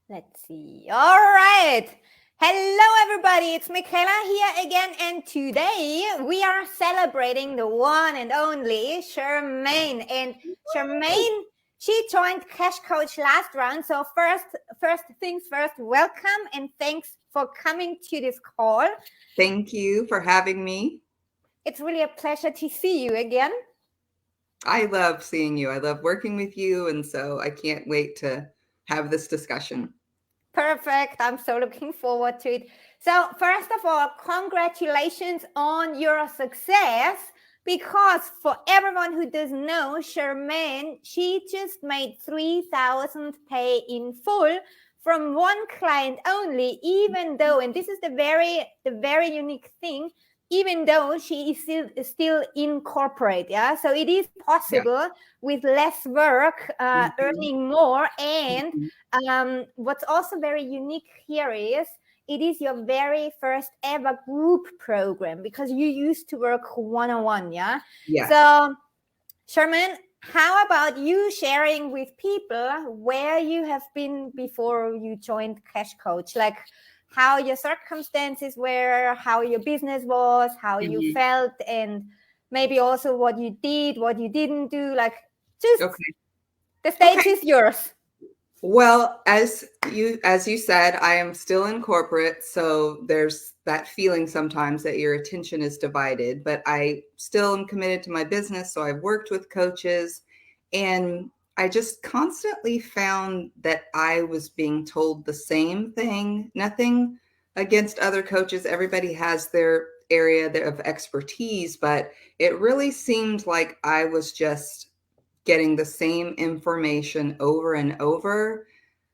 Let's see. All right. Hello, everybody. It's Michaela here again. And today we are celebrating the one and only Jermaine. And Jermaine, she joined Cash Coach last round. So first things first, welcome and thanks for coming to this call. Thank you for having me. It's really a pleasure to see you again. I love seeing you. I love working with you. And so I can't wait to have this discussion. Perfect. I'm so looking forward to it. So, first of all, congratulations on your success. Because for everyone who doesn't know, Jermaine, she just made 3,000 pay in full from one client only, even though, and this is the very unique thing, even though she is still in corporate, yeah. So it is possible with less work, earning more, and what's also very unique here is it is your very first ever group program because you used to work one-on-one, yeah? Yes. So, Jermaine, how about you sharing with people where you have been before you joined Cash Coach? Like how your circumstances were, how your business was, how you felt, and maybe also what you did, what you didn't do. Like just the stage is yours. Well, as you said, I am still in corporate, so there's that feeling sometimes that your attention is divided, but I still am committed to my business. So I've worked with coaches, and I just constantly found that I was being told the same thing. Nothing against other coaches. Everybody has their area of expertise, but it really seemed like I was just getting the same information over and over.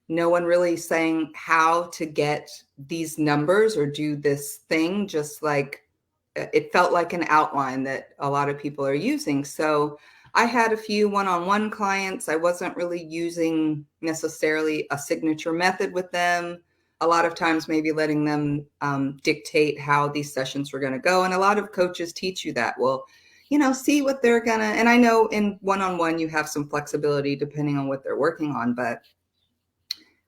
No one really saying how to get these numbers or do this thing, just like it felt like an outline that a lot of people are using. So I had a few one-on-one clients. I wasn't really using necessarily a signature method with them. A lot of times maybe letting them dictate how these sessions were going to go. And a lot of coaches teach you that. Well, see what they're gonna, and I know in one-on-one you have some flexibility depending on what they're working on, but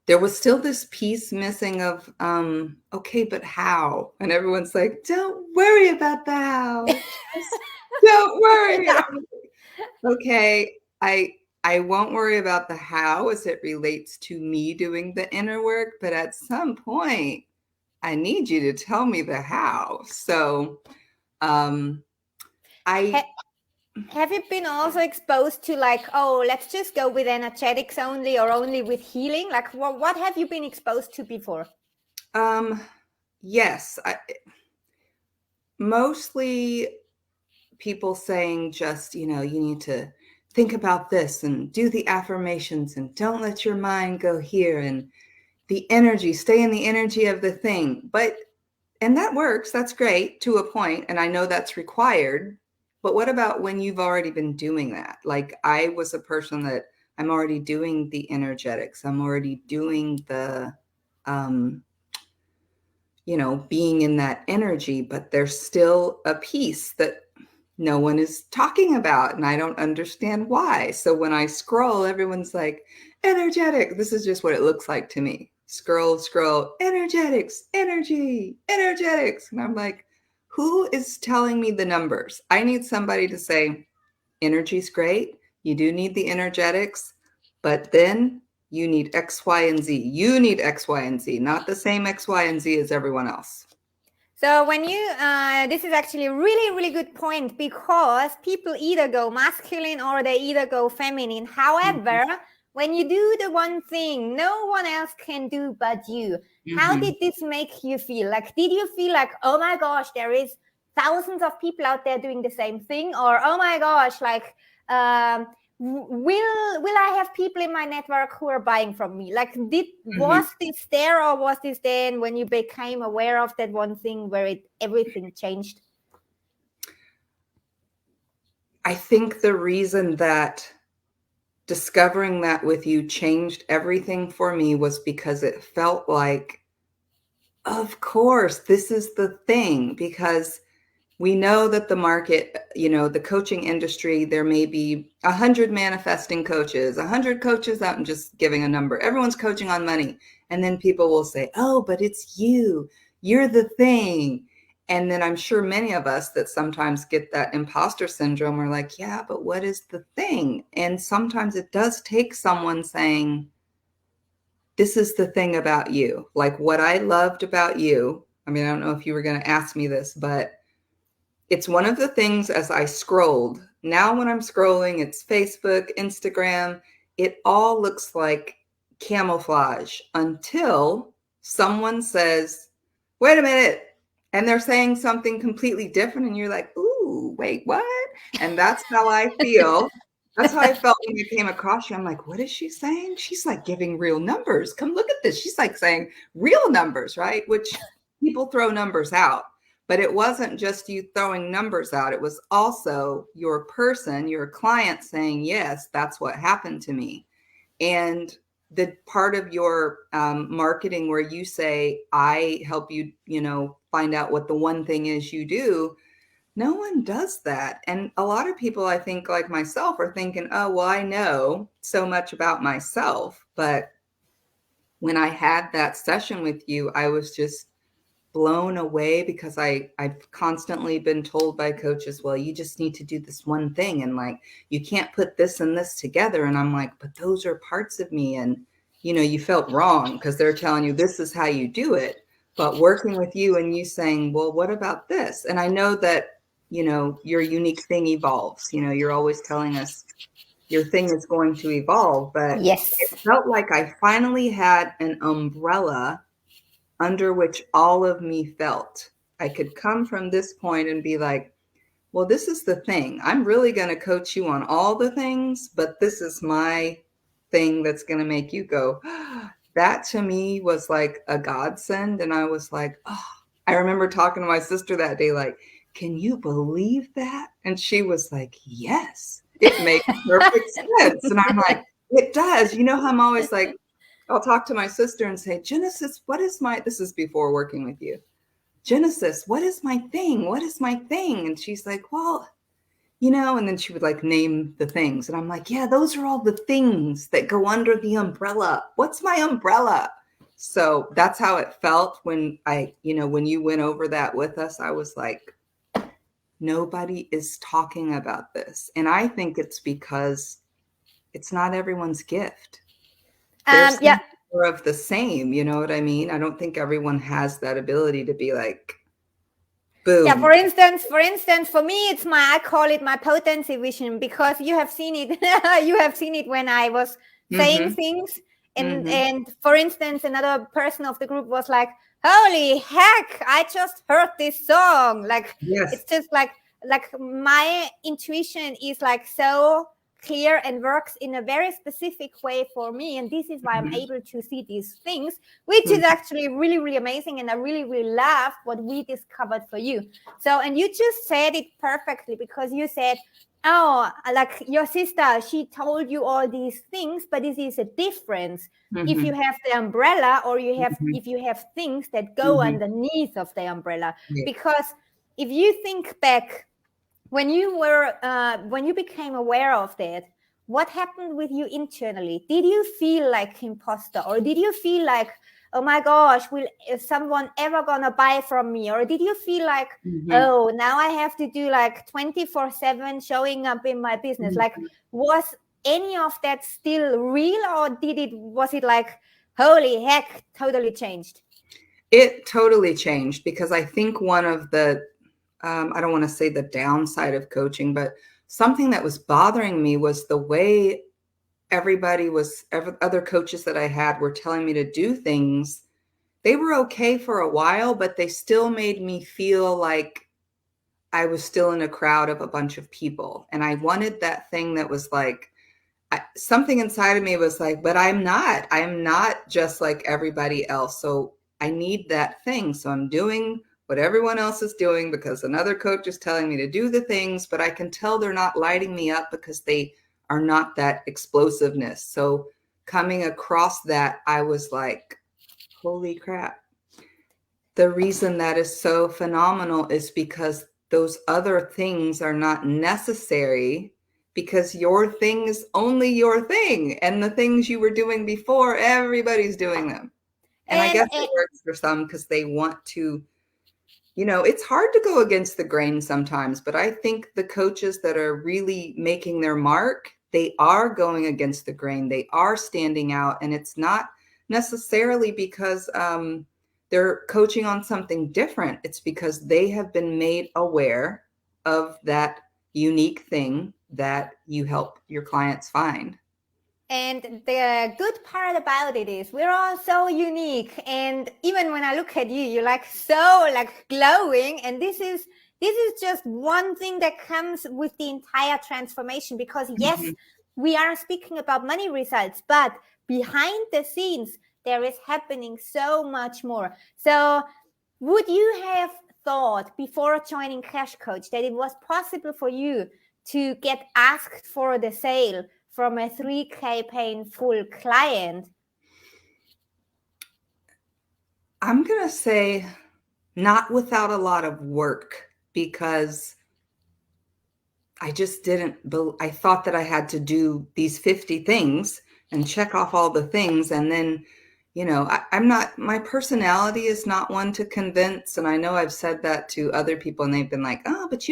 there was still this piece missing of, okay, but how? And everyone's like, don't worry about the how. Don't worry. Okay, I won't worry about the how as it relates to me doing the inner work, but at some point, I need you to tell me the how. So, Have you been also exposed to like, oh, let's just go with energetics only or only with healing? Like what have you been exposed to before? Yes. Mostly people saying just, you need to think about this and do the affirmations and don't let your mind go here and the energy, stay in the energy of the thing. And that works. That's great to a point. And I know that's required. But what about when you've already been doing that? Like I was a person that I'm already doing the energetics. I'm already doing the, being in that energy, but there's still a piece that no one is talking about. And I don't understand why. So when I scroll, everyone's like, energetic. This is just what it looks like to me. Scroll, energetics, energy, energetics. And I'm like, who is telling me the numbers? I need somebody to say, energy's great. You do need the energetics, but then you need X, Y, and Z. You need X, Y, and Z, not the same X, Y, and Z as everyone else. So when you, this is actually a really, really good point because people either go masculine or they either go feminine. However, when you do the one thing no one else can do but you, how did this make you feel? Like, did you feel like, oh my gosh, there is thousands of people out there doing the same thing? Or, oh my gosh, like, will I have people in my network who are buying from me? Like, was this there or was this then when you became aware of that one thing where everything changed? I think the reason that discovering that with you changed everything for me was because it felt like, of course, this is the thing, because we know that the market, the coaching industry, there may be 100 manifesting coaches, 100 coaches out, and just giving a number. Everyone's coaching on money. And then people will say, oh, but it's you. You're the thing. And then I'm sure many of us that sometimes get that imposter syndrome are like, yeah, but what is the thing? And sometimes it does take someone saying, this is the thing about you. Like what I loved about you. I mean, I don't know if you were going to ask me this, but it's one of the things as I scrolled. Now when I'm scrolling, it's Facebook, Instagram. It all looks like camouflage until someone says, wait a minute. And they're saying something completely different. And you're like, ooh, wait, what? And that's how I feel. That's how I felt when you came across you. I'm like, what is she saying? She's like giving real numbers. Come look at this. She's like saying real numbers, right? Which people throw numbers out. But it wasn't just you throwing numbers out. It was also your person, your client saying, yes, that's what happened to me. And the part of your marketing where you say, I help you, find out what the one thing is you do. No one does that. And a lot of people, I think, like myself, are thinking, oh, well, I know so much about myself. But when I had that session with you, I was just blown away because I've constantly been told by coaches, well, you just need to do this one thing. And like, you can't put this and this together. And I'm like, but those are parts of me. And, you felt wrong because they're telling you this is how you do it. But working with you and you saying, well, what about this? And I know that, your unique thing evolves. You're always telling us your thing is going to evolve. But Yes. it felt like I finally had an umbrella under which all of me felt. I could come from this point and be like, well, this is the thing. I'm really going to coach you on all the things, but this is my thing that's going to make you go. That to me was like a godsend. And I was like, oh, I remember talking to my sister that day, like, can you believe that? And she was like, yes, it makes perfect sense. And I'm like, it does. How I'm always like, I'll talk to my sister and say, Genesis, this is before working with you. Genesis, what is my thing? What is my thing? And she's like, well, and then she would like name the things. And I'm like, yeah, those are all the things that go under the umbrella. What's my umbrella? So that's how it felt when when you went over that with us. I was like, nobody is talking about this. And I think it's because it's not everyone's gift. There's more of the same, you know what I mean? I don't think everyone has that ability to be like, boom. Yeah, for instance, for me, I call it my potency vision, because you have seen it. You have seen it when I was saying things. And for instance, another person of the group was like, holy heck, I just heard this song. Like, yes. It's just like my intuition is like so clear and works in a very specific way for me. And this is why I'm able to see these things, which is actually really, really amazing. And I really, really love what we discovered for you. So, and you just said it perfectly, because you said, oh, like your sister, she told you all these things, but this is a difference. If you have the umbrella, or if you have things that go underneath of the umbrella. Because if you think back, when you became aware of that, what happened with you internally? Did you feel like imposter, or did you feel like, oh my gosh, is someone ever gonna buy from me? Or did you feel like, oh, now I have to do like 24/7 showing up in my business? Like, was any of that still real, or was it like, holy heck, totally changed? It totally changed, because I think one of the I don't want to say the downside of coaching, but something that was bothering me was the way other coaches that I had were telling me to do things. They were okay for a while, but they still made me feel like I was still in a crowd of a bunch of people. And I wanted that thing that was like, something inside of me was like, but I'm not just like everybody else. So I need that thing. So I'm doing what everyone else is doing because another coach is telling me to do the things, but I can tell they're not lighting me up because they are not that explosiveness. So coming across that, I was like, holy crap. The reason that is so phenomenal is because those other things are not necessary because your thing is only your thing. And the things you were doing before, everybody's doing them. And I guess it works for some because they want to, it's hard to go against the grain sometimes, but I think the coaches that are really making their mark, they are going against the grain. They are standing out. And it's not necessarily because they're coaching on something different. It's because they have been made aware of that unique thing that you help your clients find. And the good part about it is we're all so unique. And even when I look at you, you're like so like glowing. And this is just one thing that comes with the entire transformation, because yes, we are speaking about money results, but behind the scenes, there is happening so much more. So would you have thought before joining Cash Coach that it was possible for you to get asked for the sale from a 3K paying full client? I'm going to say not without a lot of work, because I just didn't, I thought that I had to do these 50 things and check off all the things. And then, I'm not, my personality is not one to convince. And I know I've said that to other people and they've been like, oh, but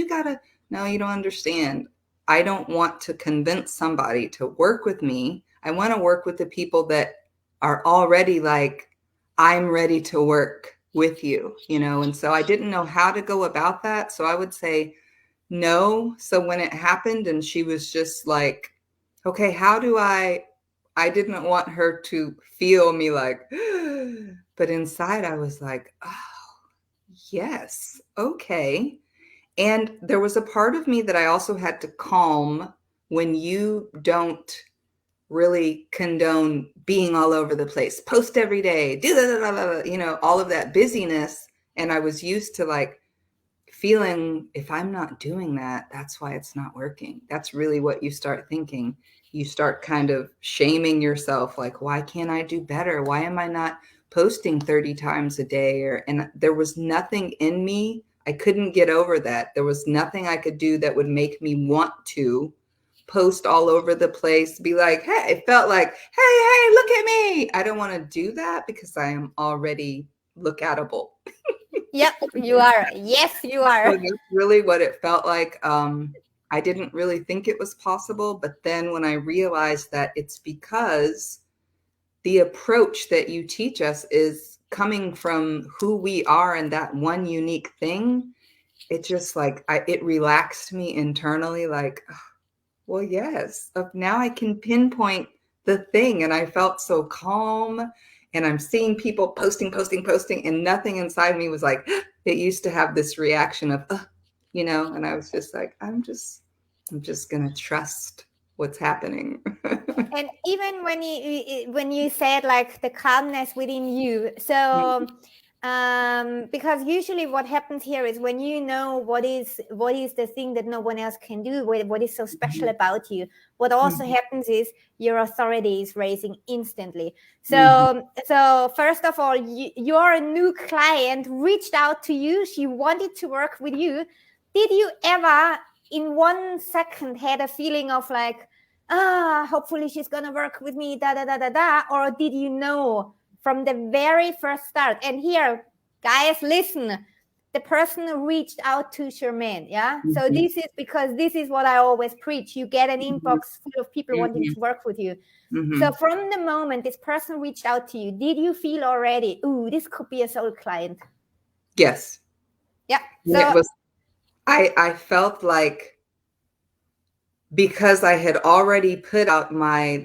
no, you don't understand. I don't want to convince somebody to work with me. I want to work with the people that are already like, I'm ready to work with you, and so I didn't know how to go about that. So I would say no. So when it happened and she was just like, okay, how do I didn't want her to feel me like, but inside I was like, oh, yes, okay. And there was a part of me that I also had to calm when you don't really condone being all over the place, post every day, all of that busyness. And I was used to like feeling, if I'm not doing that, that's why it's not working. That's really what you start thinking. You start kind of shaming yourself, like, why can't I do better? Why am I not posting 30 times a day? And there was nothing in me. I couldn't get over that. There was nothing I could do that would make me want to post all over the place, be like, hey, it felt like, hey, look at me. I don't want to do that because I am already lookatable. Yep, you are. Yes, you are. So that's really what it felt like. I didn't really think it was possible. But then when I realized that it's because the approach that you teach us is coming from who we are and that one unique thing, it just like, it relaxed me internally, like, oh, well, yes, now I can pinpoint the thing. And I felt so calm, and I'm seeing people posting, and nothing inside me was like, it used to have this reaction of, and I was just like, I'm just going to trust what's happening. And even when you said like the calmness within you, so because usually what happens here is when you know what is the thing that no one else can do, what is so special about you, what also happens is your authority is raising instantly. So first of all, your new client reached out to you. She wanted to work with you. Did you ever in 1 second had a feeling of like, hopefully she's gonna work with me, or did you know from the very first start? And here, guys, listen, the person who reached out to Jermaine, so this is because this is what I always preach. You get an inbox full of people wanting to work with you. So from the moment this person reached out to you, did you feel already, ooh, this could be a soul client? Yes. Yeah. So it was, I felt like, because I had already put out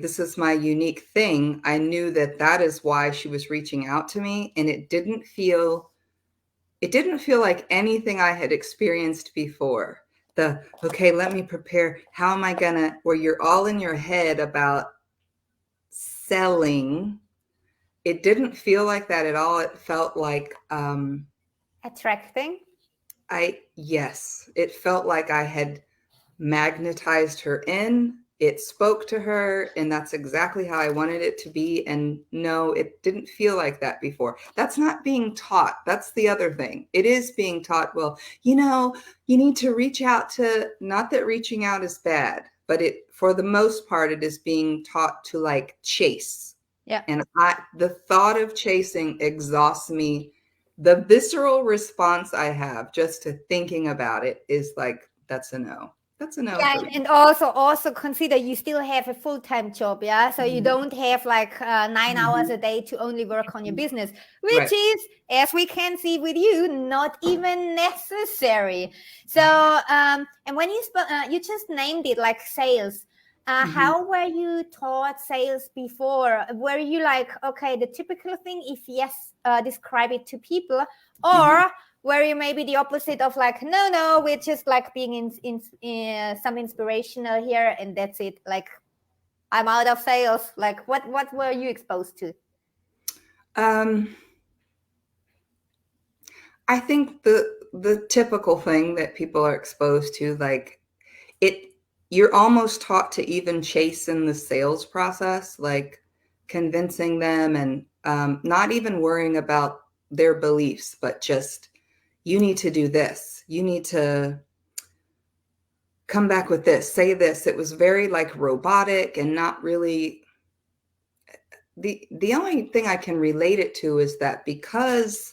this is my unique thing, I knew that is why she was reaching out to me. And it didn't feel like anything I had experienced before. Okay, let me prepare. How am I where you're all in your head about selling. It didn't feel like that at all. It felt like, attracting. Yes, it felt like I had magnetized her in, it spoke to her, and that's exactly how I wanted it to be. And no, it didn't feel like that before. That's not being taught. That's the other thing. It is being taught, well, you need to reach out to, not that reaching out is bad, but for the most part, it is being taught to like chase. Yeah. And the thought of chasing exhausts me. The visceral response I have just to thinking about it is like, that's a no. That's a no for me. And also consider you still have a full-time job, yeah? So you don't have like 9 hours a day to only work on your business, which is, as we can see with you, not even necessary. So, and when you just named it like sales, how were you taught sales before? Were you like, okay, the typical thing, if yes, describe it to people, or were you maybe the opposite of like, no, we're just like being in some inspirational here and that's it, like I'm out of sales? Like what were you exposed to? I think the typical thing that people are exposed to, like you're almost taught to even chase in the sales process, like convincing them and not even worrying about their beliefs, but just, you need to do this. You need to come back with this, say this. It was very like robotic and not really. The only thing I can relate it to is that because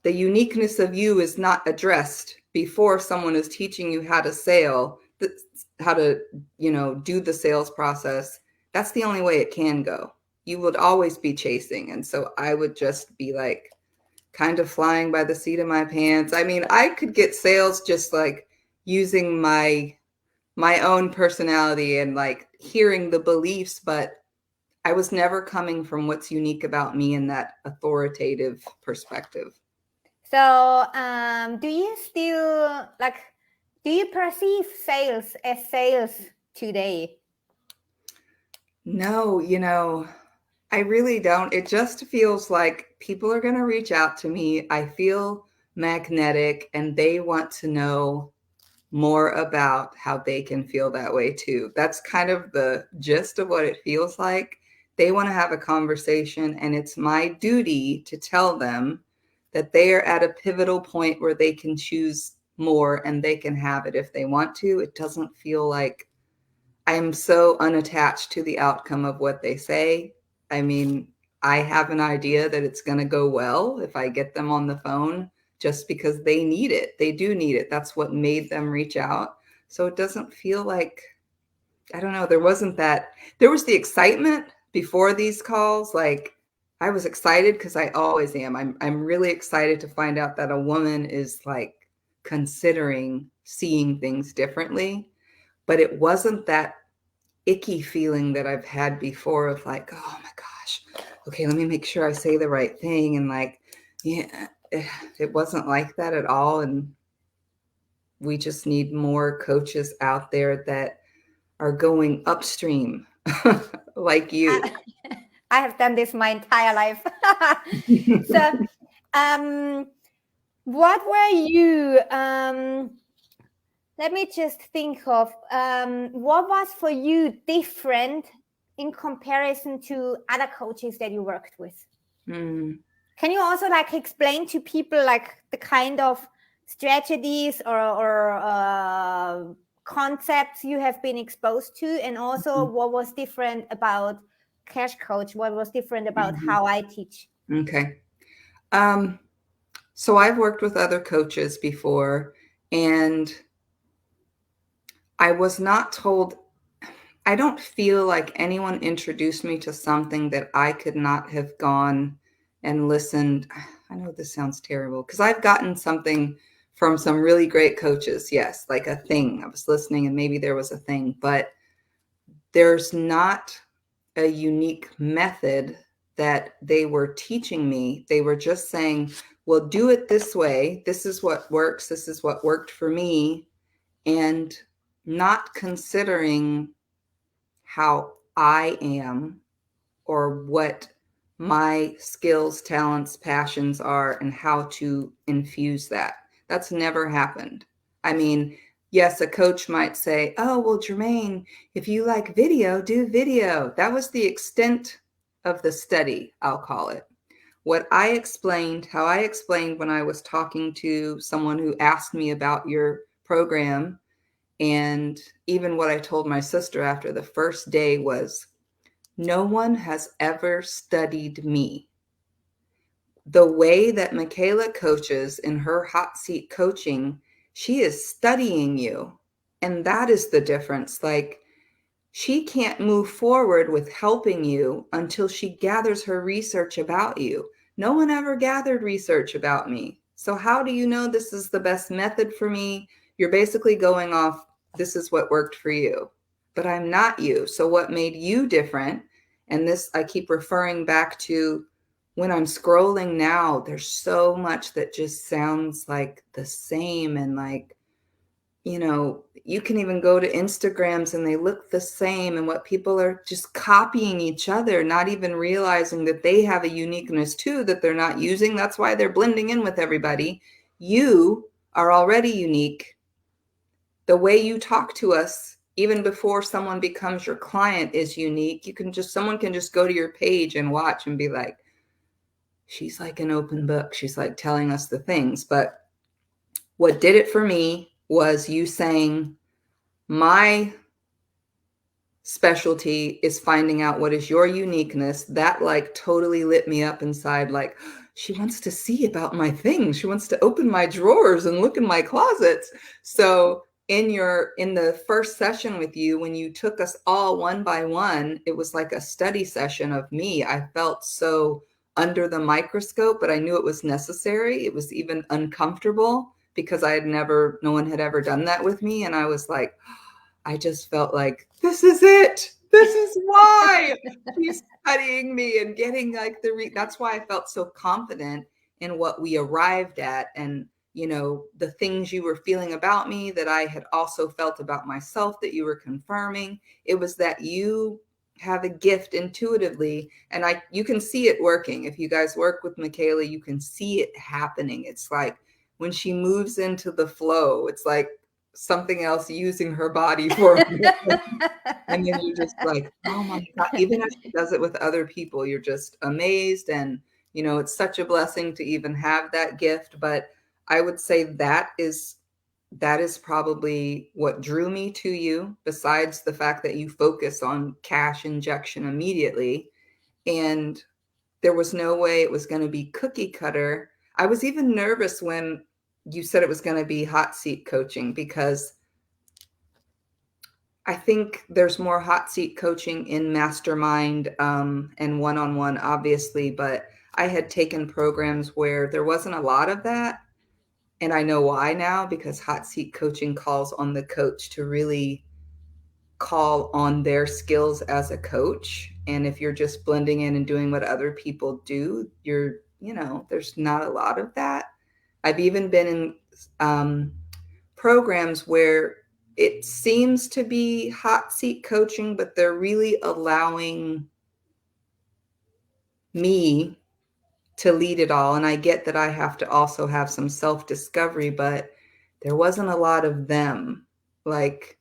the uniqueness of you is not addressed before someone is teaching you how to do the sales process, that's the only way it can go. You would always be chasing. And so I would just be like kind of flying by the seat of my pants. I mean, I could get sales just like using my own personality and like hearing the beliefs, but I was never coming from what's unique about me in that authoritative perspective. So do you perceive sales as sales today? No, I really don't. It just feels like people are going to reach out to me. I feel magnetic and they want to know more about how they can feel that way too. That's kind of the gist of what it feels like. They want to have a conversation, and it's my duty to tell them that they are at a pivotal point where they can choose more and they can have it if they want to. It doesn't feel like I am so unattached to the outcome of what they say. I mean, I have an idea that it's going to go well if I get them on the phone, just because they need it. They do need it. That's what made them reach out. So it doesn't feel like, I don't know, there was the excitement before these calls. Like, I was excited because I always am. I'm really excited to find out that a woman is like considering seeing things differently. But it wasn't that icky feeling that I've had before of like, oh my gosh, okay, let me make sure I say the right thing. And like, yeah, it wasn't like that at all. And we just need more coaches out there that are going upstream like you. I have done this my entire life. So what were you let me just think of what was for you different in comparison to other coaches that you worked with? Can you also like explain to people like the kind of strategies or concepts you have been exposed to, and also what was different about Cash Coach? What was different about how I teach? Okay. So I've worked with other coaches before, and I was not told, I don't feel like anyone introduced me to something that I could not have gone and listened. I know this sounds terrible because I've gotten something from some really great coaches. Yes, like a thing. I was listening and maybe there was a thing, but there's not a unique method that they were teaching me. They were just saying, well, do it this way. This is what works. This is what worked for me. And not considering how I am or what my skills, talents, passions are and how to infuse that. That's never happened. I mean, yes, a coach might say, oh, well, Jermaine, if you like video, do video. That was the extent of the study, I'll call it. What I explained, how I explained when I was talking to someone who asked me about your program, and even what I told my sister after the first day was, no one has ever studied me. The way that Michaela coaches in her hot seat coaching, she is studying you. And that is the difference. Like, she can't move forward with helping you until she gathers her research about you. No one ever gathered research about me. So how do you know this is the best method for me? You're basically going off, this is what worked for you, but I'm not you. So what made you different? And this, I keep referring back to when I'm scrolling now, there's so much that just sounds like the same. And like, you know, you can even go to Instagrams and they look the same, and what people are just copying each other, not even realizing that they have a uniqueness too that they're not using. That's why they're blending in with everybody. You are already unique. The way you talk to us, even before someone becomes your client, is unique. Someone can just go to your page and watch and be like, she's like an open book. She's like telling us the things. But what did it for me was you saying, my specialty is finding out what is your uniqueness. That like totally lit me up inside. Like, she wants to see about my things. She wants to open my drawers and look in my closets. So in the first session with you, when you took us all one by one, it was like a study session of me. I felt so under the microscope, but I knew it was necessary. It was even uncomfortable because no one had ever done that with me. And I was like, I just felt like, this is it. This is why he's studying me and getting like that's why I felt so confident in what we arrived at. And, you know, the things you were feeling about me that I had also felt about myself that you were confirming. It was that you have a gift intuitively, and you can see it working. If you guys work with Michaela, you can see it happening. It's like when she moves into the flow, it's like something else using her body for and then you're just like, oh my God. Even as she does it with other people, you're just amazed. And you know, it's such a blessing to even have that gift. But I would say that is probably what drew me to you, besides the fact that you focus on cash injection immediately. And there was no way it was going to be cookie cutter. I was even nervous when you said it was going to be hot seat coaching, because I think there's more hot seat coaching in mastermind and one-on-one, obviously, but I had taken programs where there wasn't a lot of that. And I know why now, because hot seat coaching calls on the coach to really call on their skills as a coach. And if you're just blending in and doing what other people do, there's not a lot of that. I've even been in programs where it seems to be hot seat coaching, but they're really allowing me to lead it all. And I get that I have to also have some self-discovery, but there wasn't a lot of them like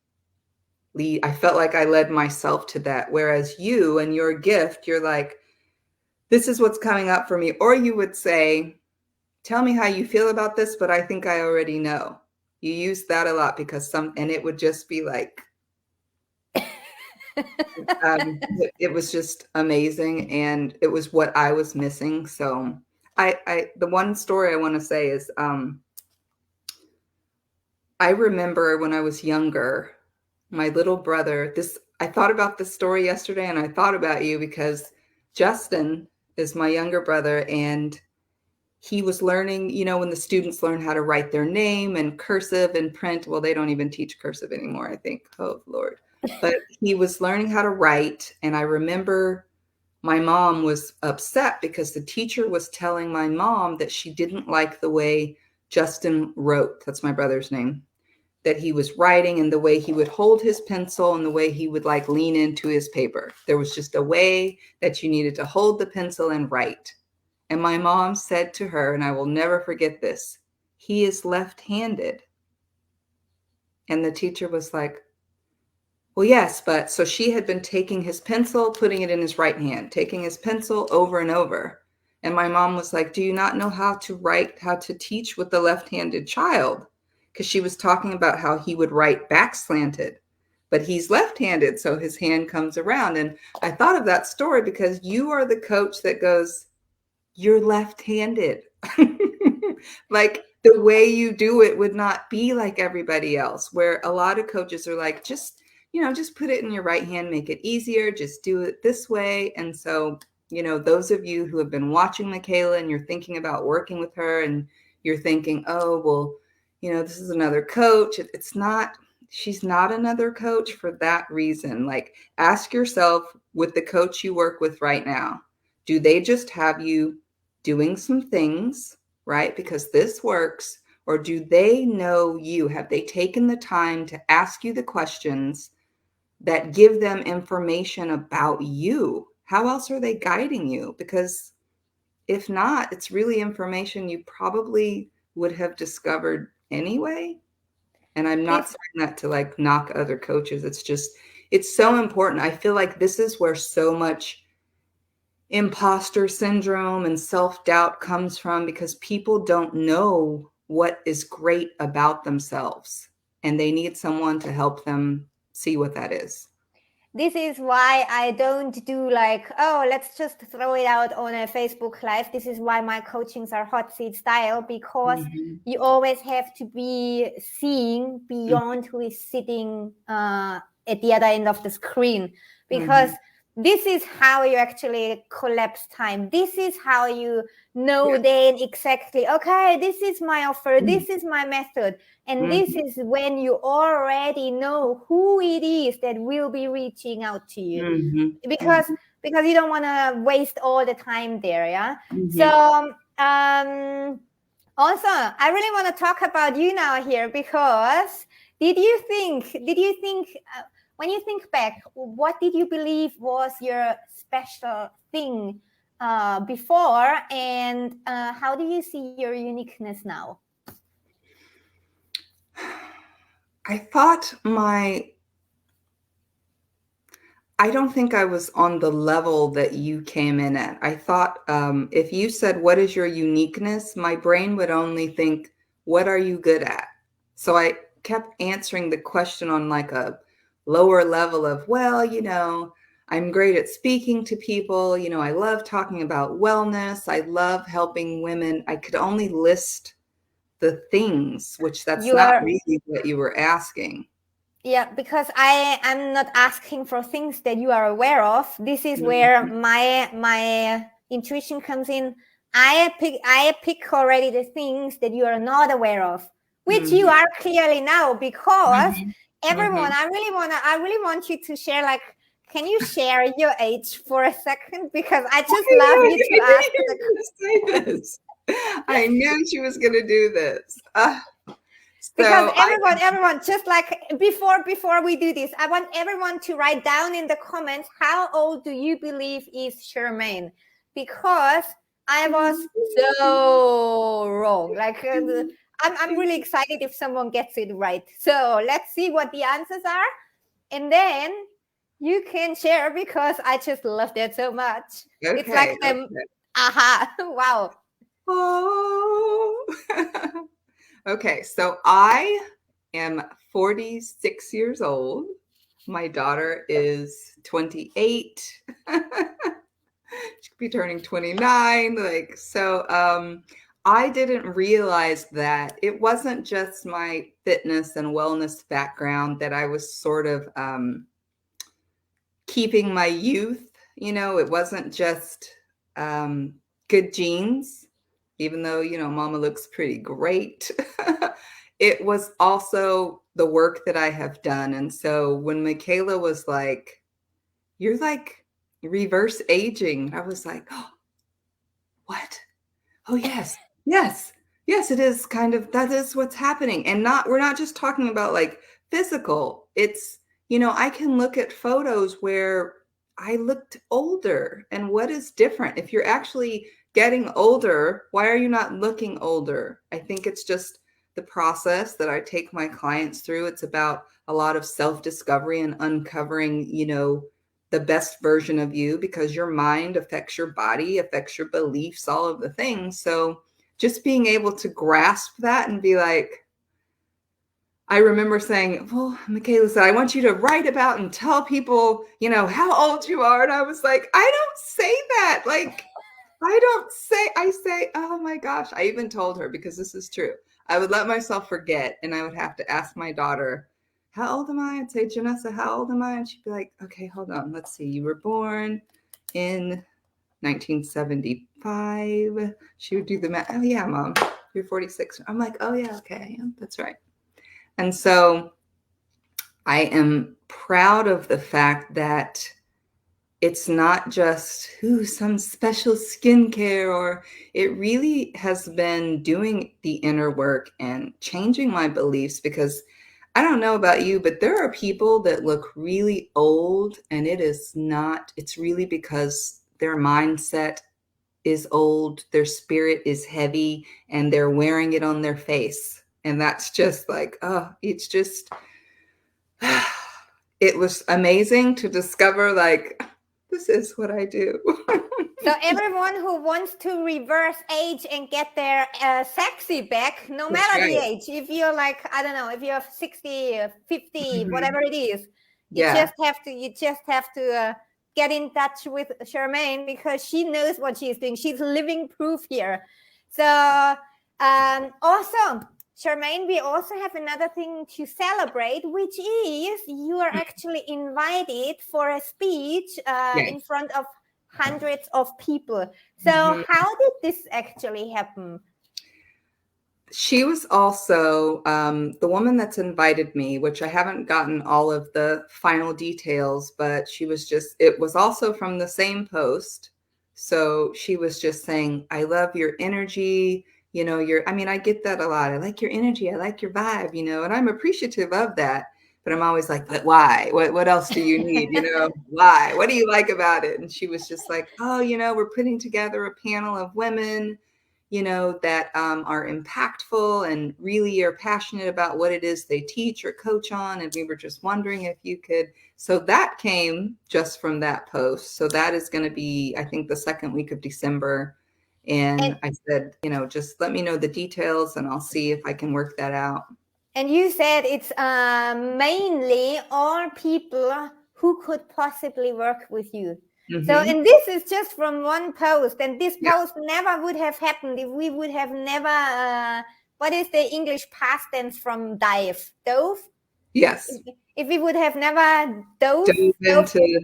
lead. I felt like I led myself to that. Whereas you and your gift, you're like, this is what's coming up for me. Or you would say, tell me how you feel about this, but I think I already know. You use that a lot because and it would just be like, it was just amazing. And it was what I was missing. So the one story I want to say is, I remember when I was younger, my little brother, I thought about this story yesterday, and I thought about you because Justin is my younger brother, and he was learning, you know, when the students learn how to write their name and cursive and print. Well, they don't even teach cursive anymore, I think. Oh, Lord. But he was learning how to write. And I remember my mom was upset because the teacher was telling my mom that she didn't like the way Justin wrote. That's my brother's name. That he was writing, and the way he would hold his pencil and the way he would like lean into his paper. There was just a way that you needed to hold the pencil and write. And my mom said to her, and I will never forget this, he is left-handed. And the teacher was like, well, yes, but so she had been taking his pencil, putting it in his right hand, taking his pencil over and over. And my mom was like, do you not know how to write, how to teach with the left-handed child? Because she was talking about how he would write back slanted, but he's left-handed, so his hand comes around. And I thought of that story because you are the coach that goes, you're left-handed. Like the way you do it would not be like everybody else, where a lot of coaches are like, just put it in your right hand, make it easier, just do it this way. And so, those of you who have been watching Michaela and you're thinking about working with her and you're thinking, oh, well, this is another coach. She's not another coach for that reason. Like, ask yourself, with the coach you work with right now, do they just have you doing some things, right? Because this works, or do they know you? Have they taken the time to ask you the questions that give them information about you? How else are they guiding you? Because if not, it's really information you probably would have discovered anyway. And I'm not saying that to like knock other coaches. It's so important. I feel like this is where so much imposter syndrome and self-doubt comes from, because people don't know what is great about themselves and they need someone to help them see what that is. This is why I don't do like, oh, let's just throw it out on a Facebook Live. This is why my coachings are hot seat style, because you always have to be seeing beyond who is sitting at the other end of the screen, because this is how you actually collapse time. This is how you know then exactly, okay, this is my offer, this is my method. And this is when you already know who it is that will be reaching out to you, because you don't want to waste all the time there. Yeah. So also, I really want to talk about you now here, because did you think when you think back, what did you believe was your special thing before, and how do you see your uniqueness now? I thought I don't think I was on the level that you came in at. I thought if you said, what is your uniqueness? My brain would only think, what are you good at? So I kept answering the question on like a lower level of, well, I'm great at speaking to people. I love talking about wellness. I love helping women. I could only list the things, which that's not really what you were asking. Yeah, because I'm not asking for things that you are aware of. This is where my intuition comes in. I pick already the things that you are not aware of, which you are clearly now, because everyone, I really want you to share, like, can you share your age for a second? Because I just love you to ask say this. I knew she was going to do this. Because everyone, just like before we do this, I want everyone to write down in the comments, how old do you believe is Jermaine? Because I was so wrong. Like, I'm really excited if someone gets it right. So let's see what the answers are, and then you can share, because I just love that so much. Okay, it's like the aha, wow. Oh. Okay, so I am 46 years old. My daughter is 28. She could be turning 29. I didn't realize that it wasn't just my fitness and wellness background that I was sort of keeping my youth. It wasn't just good genes, even though, mama looks pretty great. It was also the work that I have done. And so when Michaela was like, you're like reverse aging, I was like, oh, what? Oh, yes, it is kind of, that is what's happening. And we're not just talking about like physical. It's, I can look at photos where I looked older, and what is different? If you're actually getting older, why are you not looking older? I think it's just the process that I take my clients through. It's about a lot of self-discovery and uncovering, the best version of you, because your mind affects your body, affects your beliefs, all of the things. So just being able to grasp that and be like, I remember saying, well, Michaela said, I want you to write about and tell people, how old you are. And I was like, I don't say that. Like, I say, oh my gosh. I even told her, because this is true, I would let myself forget, and I would have to ask my daughter, how old am I? I'd say, Janessa, how old am I? And she'd be like, okay, hold on. Let's see. You were born in 1975. She would do the math. Oh yeah, Mom, you're 46. I'm like, oh yeah, okay. Yeah, that's right. And so I am proud of the fact that it's not just some special skincare, or it really has been doing the inner work and changing my beliefs, because I don't know about you, but there are people that look really old, and it's really because their mindset is old, their spirit is heavy, and they're wearing it on their face. And that's just like, it's just, it was amazing to discover, like, this is what I do. So everyone who wants to reverse age and get their sexy back, no matter the age, if you're like, I don't know, if you're 60, 50, whatever it is, you just have to get in touch with Jermaine, because she knows what she's doing. She's living proof here. So also, Jermaine, we also have another thing to celebrate, which is you are actually invited for a speech in front of hundreds of people. So how did this actually happen? She was also the woman that's invited me, which I haven't gotten all of the final details, but it was also from the same post. So she was just saying, I love your energy. I get that a lot. I like your energy. I like your vibe, and I'm appreciative of that. But I'm always like, but why? What else do you need? Why? What do you like about it? And she was just like, oh, we're putting together a panel of women, that are impactful and really are passionate about what it is they teach or coach on. And we were just wondering if you could. So that came just from that post. So that is going to be, I think, the second week of December. And I said, just let me know the details and I'll see if I can work that out. And you said it's mainly all people who could possibly work with you. So, and this is just from one post, and this post never would have happened if we would have never, what is the English past tense from dive? Dove? Yes. If we would have never dove into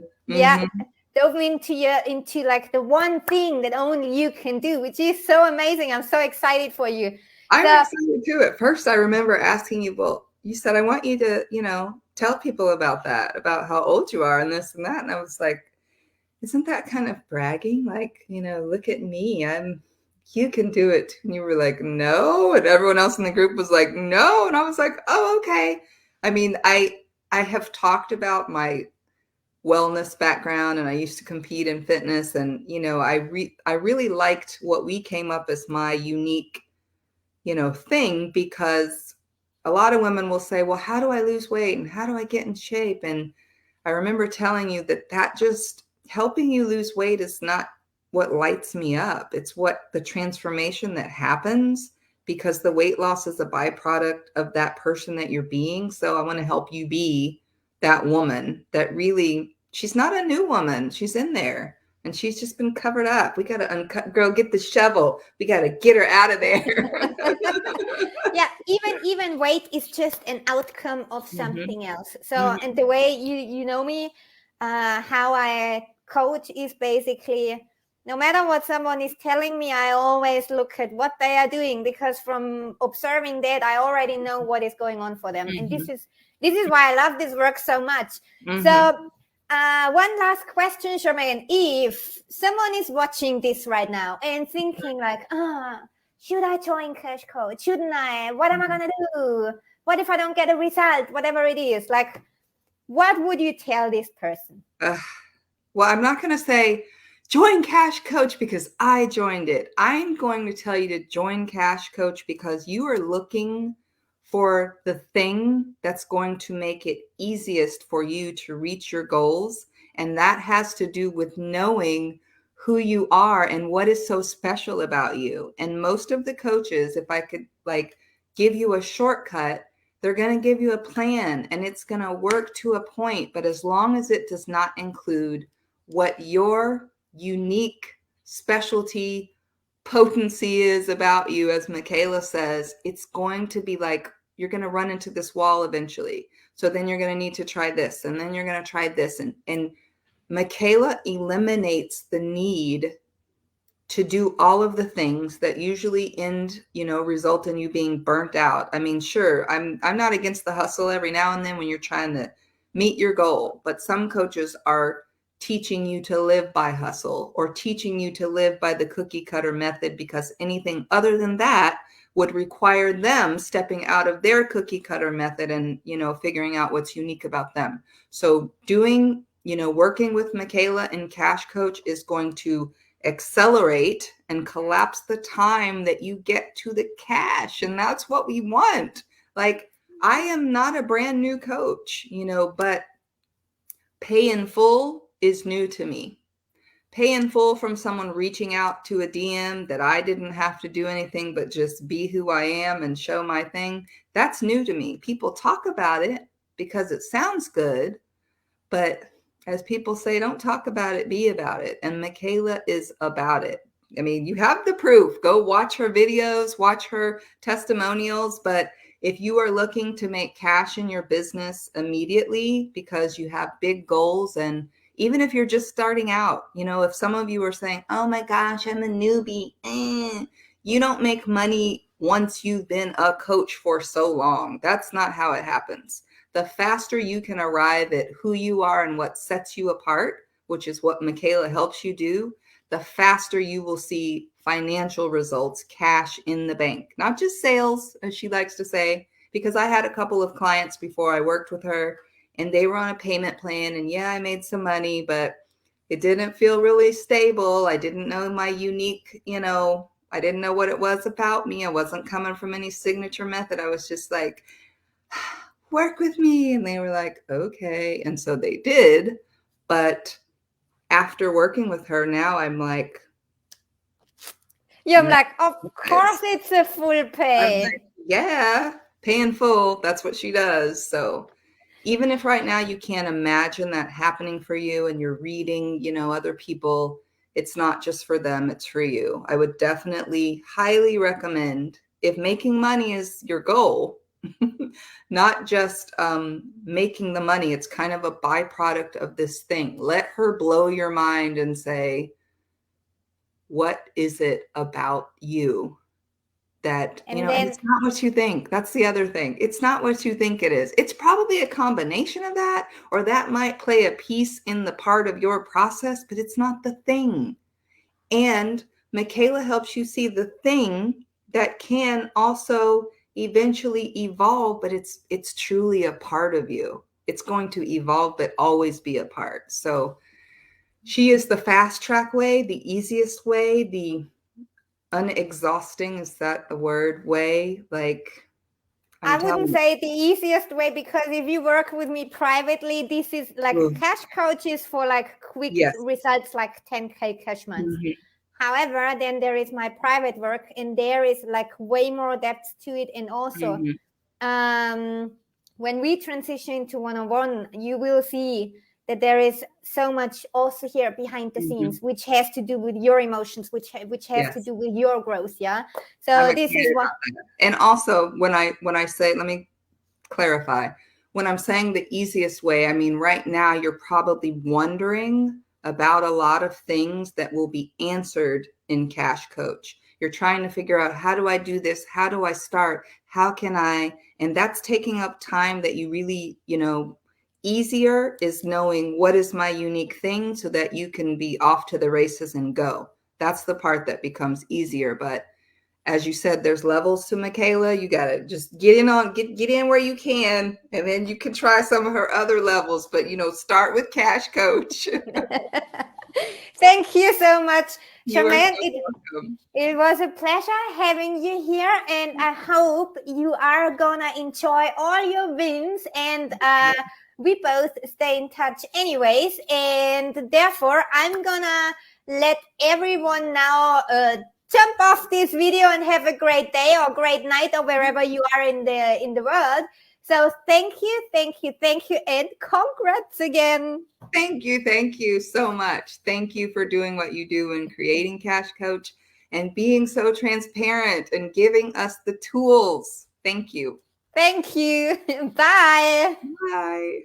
like the one thing that only you can do, which is so amazing. I'm so excited for you. I'm excited too. At first, I remember asking you, well, you said, I want you to, tell people about that, about how old you are and this and that. And I was like, isn't that kind of bragging? Like, look at me. You can do it. And you were like, no. And everyone else in the group was like, no. And I was like, oh, okay. I mean, I have talked about my wellness background, and I used to compete in fitness. And, I really liked what we came up as my unique, thing, because a lot of women will say, well, how do I lose weight? And how do I get in shape? And I remember telling you that just helping you lose weight is not what lights me up. It's what the transformation that happens, because the weight loss is a byproduct of that person that you're being. So I want to help you be that woman that really, she's not a new woman. She's in there and she's just been covered up. We got to uncut, girl, get the shovel. We got to get her out of there. Yeah, even weight is just an outcome of something else. So, and the way you know me, how I coach is basically, no matter what someone is telling me, I always look at what they are doing, because from observing that, I already know what is going on for them. And this is why I love this work so much. So one last question, Jermaine. If someone is watching this right now and thinking like, should I join Cash Coach? Shouldn't I? What am I going to do? What if I don't get a result? Whatever it is. Like, what would you tell this person? Well, I'm not going to say join Cash Coach because I joined it. I'm going to tell you to join Cash Coach because you are looking for the thing that's going to make it easiest for you to reach your goals. And that has to do with knowing who you are and what is so special about you. And most of the coaches, if I could like give you a shortcut, they're going to give you a plan and it's going to work to a point. But as long as it does not include what your unique specialty potency is about you, as Michaela says, it's going to be like you're going to run into this wall eventually. So then you're going to need to try this and then you're going to try this. And Michaela eliminates the need to do all of the things that usually result in you being burnt out. I mean, sure, I'm not against the hustle every now and then when you're trying to meet your goal, but some coaches are teaching you to live by hustle or teaching you to live by the cookie cutter method because anything other than that would require them stepping out of their cookie cutter method and, figuring out what's unique about them. So working with Michaela and Cash Coach is going to accelerate and collapse the time that you get to the cash. And that's what we want. Like, I am not a brand new coach, but pay in full is new to me. Pay in full from someone reaching out to a DM that I didn't have to do anything but just be who I am and show my thing. That's new to me. People talk about it because it sounds good, but as people say, don't talk about it, be about it. And Michaela is about it. I mean, you have the proof. Go watch her videos, watch her testimonials. But if you are looking to make cash in your business immediately because you have big goals, and even if you're just starting out, if some of you are saying, oh my gosh, I'm a newbie, you don't make money once you've been a coach for so long. That's not how it happens. The faster you can arrive at who you are and what sets you apart, which is what Michaela helps you do, the faster you will see financial results, cash in the bank, not just sales, as she likes to say, because I had a couple of clients before I worked with her and they were on a payment plan and yeah, I made some money, but it didn't feel really stable. I didn't know my unique, I didn't know what it was about me. I wasn't coming from any signature method. I was just like, work with me. And they were like, okay. And so they did. But after working with her, now I'm like, I'm like, of course it's a full pay. Like, yeah, pay in full. That's what she does. So even if right now you can't imagine that happening for you and you're reading, other people, it's not just for them, it's for you. I would definitely highly recommend, if making money is your goal, not just making the money, it's kind of a byproduct of this thing. Let her blow your mind and say, what is it about you that, and it's not what you think. That's the other thing. It's not what you think it is. It's probably a combination of that, or that might play a piece in the part of your process, but it's not the thing. And Michaela helps you see the thing that can also eventually evolve, but it's truly a part of you. It's going to evolve, but always be a part. So she is the fast track way, the easiest way, the unexhausting, is that the word, way? Like, I wouldn't say the easiest way, because if you work with me privately, this is like cash coaches for like quick results, like 10K cash months. However, then there is my private work, and there is like way more depth to it. And also, when we transition to one-on-one, you will see that there is so much also here behind the scenes, which has to do with your emotions, which has to do with your growth. Yeah. So this is what. And also, when I say, let me clarify, when I'm saying the easiest way, I mean, right now you're probably wondering about a lot of things that will be answered in Cash Coach. You're trying to figure out, how do I do this? How do I start? How can I? And that's taking up time that you really, easier is knowing what is my unique thing so that you can be off to the races and go. That's the part that becomes easier. But as you said, there's levels to Michaela. You got to just get in where you can, and then you can try some of her other levels. But, start with Cash Coach. Thank you so much, You are Jermaine. so welcome. It was a pleasure having you here, and I hope you are gonna enjoy all your wins, and we both stay in touch anyways. And therefore, I'm gonna let everyone now jump off this video and have a great day or great night or wherever you are in the world. So thank you, and congrats again. Thank you so much. Thank you for doing what you do in creating Cash Coach and being so transparent and giving us the tools. Thank you. Thank you. Bye. Bye.